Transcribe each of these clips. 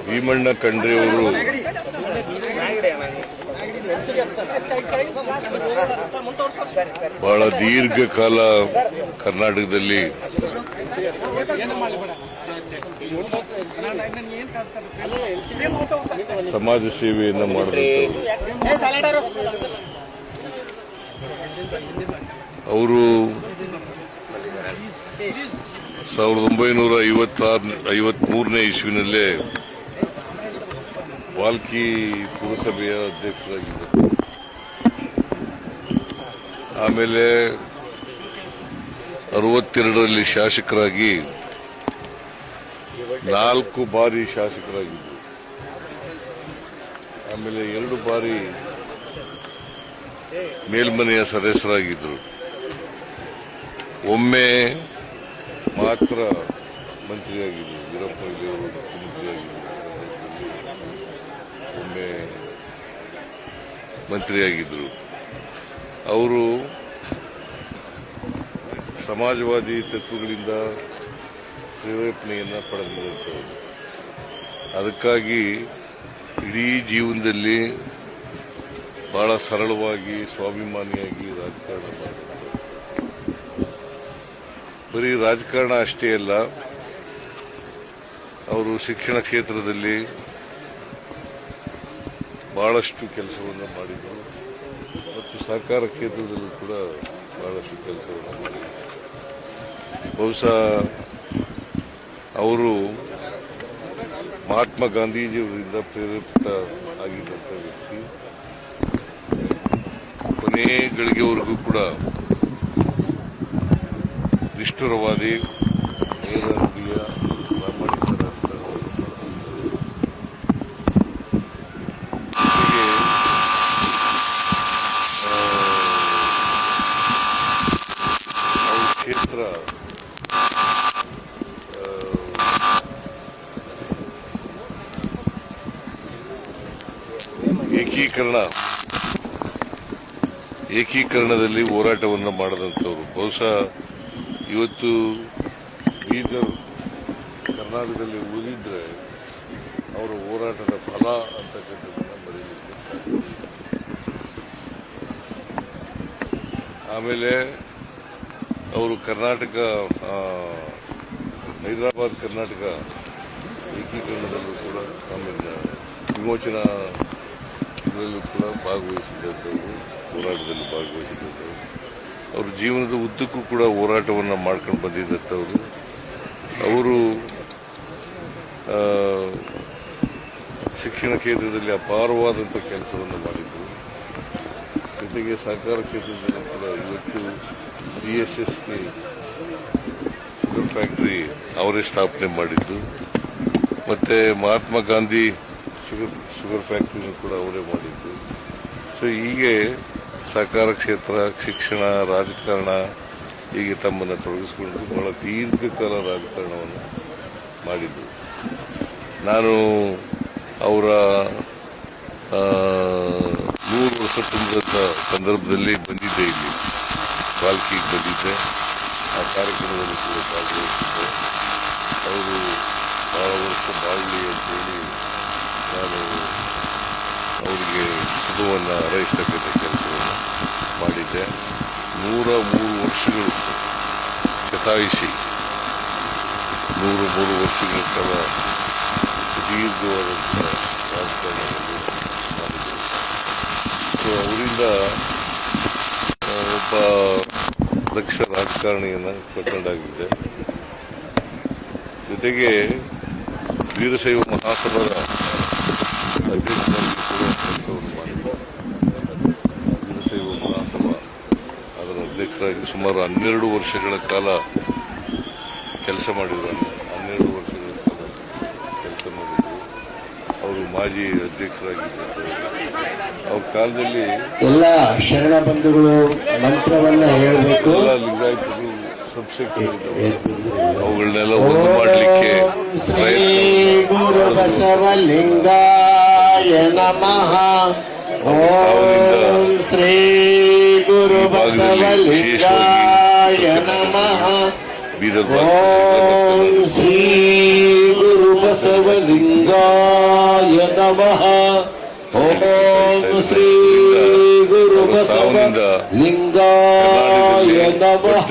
ಭೀಮಣ್ಣ ಖಂಡ್ರೆ ಅವರು ಬಹಳ ದೀರ್ಘಕಾಲ ಕರ್ನಾಟಕದಲ್ಲಿ ಸಮಾಜ ಸೇವೆಯನ್ನು ಮಾಡಿದಂಥವರು. ಅವರು 1953ನೇ ಇಸ್ವಿನಲ್ಲೇ ವಾಲ್ಕಿ ಪುರಸಭೆಯ ಅಧ್ಯಕ್ಷರಾಗಿದ್ದರು. ಆಮೇಲೆ 62ರಲ್ಲಿ ಶಾಸಕರಾಗಿ 4 ಬಾರಿ ಶಾಸಕರಾಗಿದ್ದರು. ಆಮೇಲೆ 2 ಬಾರಿ ಮೇಲ್ಮನೆಯ ಸದಸ್ಯರಾಗಿದ್ದರು. ಒಮ್ಮೆ ಮಾತ್ರ ಮಂತ್ರಿಯಾಗಿದ್ದರು. ವೀರಪ್ಪ ಮೊಯ್ಲಿಯವರು ಮುಖ್ಯಮಂತ್ರಿಯಾಗಿದ್ದರು. ಒಮ್ಮೆ ಮಂತ್ರಿಯಾಗಿದ್ದರು. ಅವರು ಸಮಾಜವಾದಿ ತತ್ವಗಳಿಂದ ಪ್ರೇರೇಪಣೆಯನ್ನು ಪಡೆದಂಥವರು. ಅದಕ್ಕಾಗಿ ಇಡೀ ಜೀವನದಲ್ಲಿ ಬಹಳ ಸರಳವಾಗಿ ಸ್ವಾಭಿಮಾನಿಯಾಗಿ ರಾಜಕಾರಣ ಮಾಡಿದರು. ಬರೀ ರಾಜಕಾರಣ ಅಷ್ಟೇ ಅಲ್ಲ, ಅವರು ಶಿಕ್ಷಣ ಕ್ಷೇತ್ರದಲ್ಲಿ ಬಹಳಷ್ಟು ಕೆಲಸವನ್ನು ಮಾಡಿದರು ಮತ್ತು ಸಹಕಾರ ಕ್ಷೇತ್ರದಲ್ಲೂ ಕೂಡ ಬಹಳಷ್ಟು ಕೆಲಸವನ್ನು ಮಾಡಿದರು. ಬಹುಶಃ ಅವರು ಮಹಾತ್ಮ ಗಾಂಧೀಜಿಯವರಿಂದ ಪ್ರೇರೇಪಿತ ಆಗಿದ್ದಂಥ ವ್ಯಕ್ತಿ. ಕೊನೆ ಗಳಿಗೆವರೆಗೂ ಕೂಡ ನಿಷ್ಠುರವಾದಿ, ನೇರ ನುಡಿಯ ಪ್ರಾಮಾಣಿಕರ ಕ್ಷೇತ್ರ ಏಕೀಕರಣದಲ್ಲಿ ಹೋರಾಟವನ್ನು ಮಾಡದಂಥವ್ರು. ಬಹುಶಃ ಇವತ್ತು ಬೀದರ್ ಕರ್ನಾಟಕದಲ್ಲಿ ಉಳಿದಿದ್ರೆ ಅವರ ಹೋರಾಟದ ಫಲ ಅಂತಕ್ಕಂಥದ್ದನ್ನು ಬರೀಲಿಕ್ಕೆ ಸಾಧ್ಯ. ಆಮೇಲೆ ಅವರು ಕರ್ನಾಟಕ ಹೈದರಾಬಾದ್ ಕರ್ನಾಟಕ ಏಕೀಕರಣದಲ್ಲೂ ಕೂಡ ಆಮೇಲೆ ವಿಮೋಚನಾ ಇದರಲ್ಲೂ ಕೂಡ ಭಾಗವಹಿಸಿದಂಥವರು, ಹೋರಾಟದಲ್ಲಿ ಭಾಗವಹಿಸಿದಂಥವರು. ಅವ್ರ ಜೀವನದ ಉದ್ದಕ್ಕೂ ಕೂಡ ಹೋರಾಟವನ್ನು ಮಾಡ್ಕೊಂಡು ಬಂದಿದ್ದಂಥವರು. ಅವರು ಶಿಕ್ಷಣ ಕ್ಷೇತ್ರದಲ್ಲಿ ಅಪಾರವಾದಂಥ ಕೆಲಸವನ್ನು ಮಾಡಿದರು. ಜೊತೆಗೆ ಸಹಕಾರ ಕ್ಷೇತ್ರದಲ್ಲಿ ಕೂಡ ಇವತ್ತು BSSK ಶುಗರ್ ಫ್ಯಾಕ್ಟರಿ ಅವರೇ ಸ್ಥಾಪನೆ ಮಾಡಿದ್ದು. ಮತ್ತೆ ಮಹಾತ್ಮ ಗಾಂಧಿ ಶುಗರ್ ಫ್ಯಾಕ್ಟರಿನೂ ಕೂಡ ಅವರೇ ಮಾಡಿದ್ದು. ಸೊ ಹೀಗೆ ಸಹಕಾರ ಕ್ಷೇತ್ರ, ಶಿಕ್ಷಣ, ರಾಜಕಾರಣ ಹೀಗೆ ತಮ್ಮನ್ನು ತೊಡಗಿಸಿಕೊಂಡು ಬಹಳ ದೀರ್ಘಕಾಲ ರಾಜಕಾರಣವನ್ನು ಮಾಡಿದ್ದು. ನಾನು ಅವರ 100 ವರ್ಷ ತುಂಬಿದ ಸಂದರ್ಭದಲ್ಲಿ ಬಂದಿದ್ದೆ, ಇಲ್ಲಿ ವಾಲ್ಕಿಗೆ ಬಂದಿದ್ದೆ. ಆ ಕಾರ್ಯಕ್ರಮದಲ್ಲಿ ಕೂಡ ಭಾಗವಹಿಸಿದ್ದೆ. ಅವರು ಬಹಳ ವರ್ಷ ಬಾಳಲಿ ಅಂತೇಳಿ ನಾನು ಅವರಿಗೆ ಶುಭವನ್ನು ಹಾರೈಸತಕ್ಕಂಥ ಕೆಲಸವನ್ನು ಮಾಡಿದ್ದೆ. 103 ವರ್ಷಗಳು ಶತಾಯುಷಿ, 103 ವರ್ಷಗಳ ಕಾಲ ಸುದೀರ್ಘವಾದಂಥ ರಾಜಕಾರಣವನ್ನು ಮಾಡಿದ್ದೆ. ಸೊ ಅವರಿಂದ ಒಬ್ಬ ದಕ್ಷ ರಾಜಕಾರಣಿಯನ್ನು ಕಳ್ಕೊಂಡಾಗಿದೆ. ಜೊತೆಗೆ ವೀರಶೈವ ಮಹಾಸಭಾದ ಅಧ್ಯಕ್ಷರಾಗಿ ಕೂಡ ಕೆಲಸವನ್ನು ಮಾಡಿದ್ದಾರೆ. ವೀರಶೈವ ಮಹಾಸಭಾ ಅದರ ಅಧ್ಯಕ್ಷರಾಗಿ ಸುಮಾರು 12 ವರ್ಷಗಳ ಕಾಲ ಕೆಲಸ ಮಾಡಿದರು. 12 ವರ್ಷಗಳ ಕಾಲ ಕೆಲಸ ಮಾಡಿದರು. ಅವರು ಮಾಜಿ ಅಧ್ಯಕ್ಷರಾಗಿದ್ದರು. ಅವ್ರ ಕಾಲದಲ್ಲಿ ಎಲ್ಲ ಶರಣ ಬಂಧುಗಳು ಮಂತ್ರವನ್ನ ಹೇಳಬೇಕು. ಲಿಂಗಾಯತರು ಅವುಗಳನ್ನೆಲ್ಲ ಒಂದು ಮಾಡಲಿಕ್ಕೆ ಶ್ರೀ ಗುರು ಬಸವಲಿಂಗಾಯ ನಮಃ. ಓಂ ಶ್ರೀ ಗುರು ಬಸವಲಿಂಗಾಯ ನಮಃ. ಬೀದರ್ ಓಂ ಶ್ರೀ ಗುರು ಬಸವಲಿಂಗಾಯ ನಮಃ. ಓಂ ಶ್ರೀ ಗುರು ಬಸವಲಿಂಗಾಯ ನಮಃ.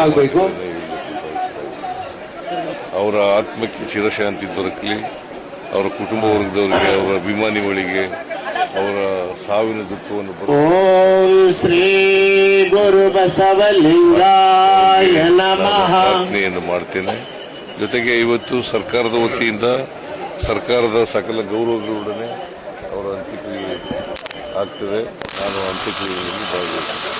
ಆಗ್ಬೇಕು. ಅವರ ಆತ್ಮಕ್ಕೆ ಚಿರಶಾಂತಿ ದೊರಕಲಿ, ಅವರ ಕುಟುಂಬ ವರ್ಗದವರಿಗೆ, ಅವರ ಅಭಿಮಾನಿಗಳಿಗೆ ಅವರ ಸಾವಿನ ದುಃಖವನ್ನು ಓಂ ಶ್ರೀ ಗುರು ಬಸವಲಿಂಗಾಯ ನಮಃ ಪ್ರಾರ್ಥನೆಯನ್ನು ಮಾಡ್ತೇನೆ. ಜೊತೆಗೆ ಇವತ್ತು ಸರ್ಕಾರದ ವತಿಯಿಂದ ಸರ್ಕಾರದ ಸಕಲ ಗೌರವಗಳೊಡನೆ ಅವರ ಅಂತ್ಯಕ್ರಿಯೆ ಆಗ್ತದೆ. ನಾನು ಅಂತ್ಯಕ್ರಿಯೆಯಲ್ಲಿ ಭಾಗವಹಿಸ್ತೇನೆ.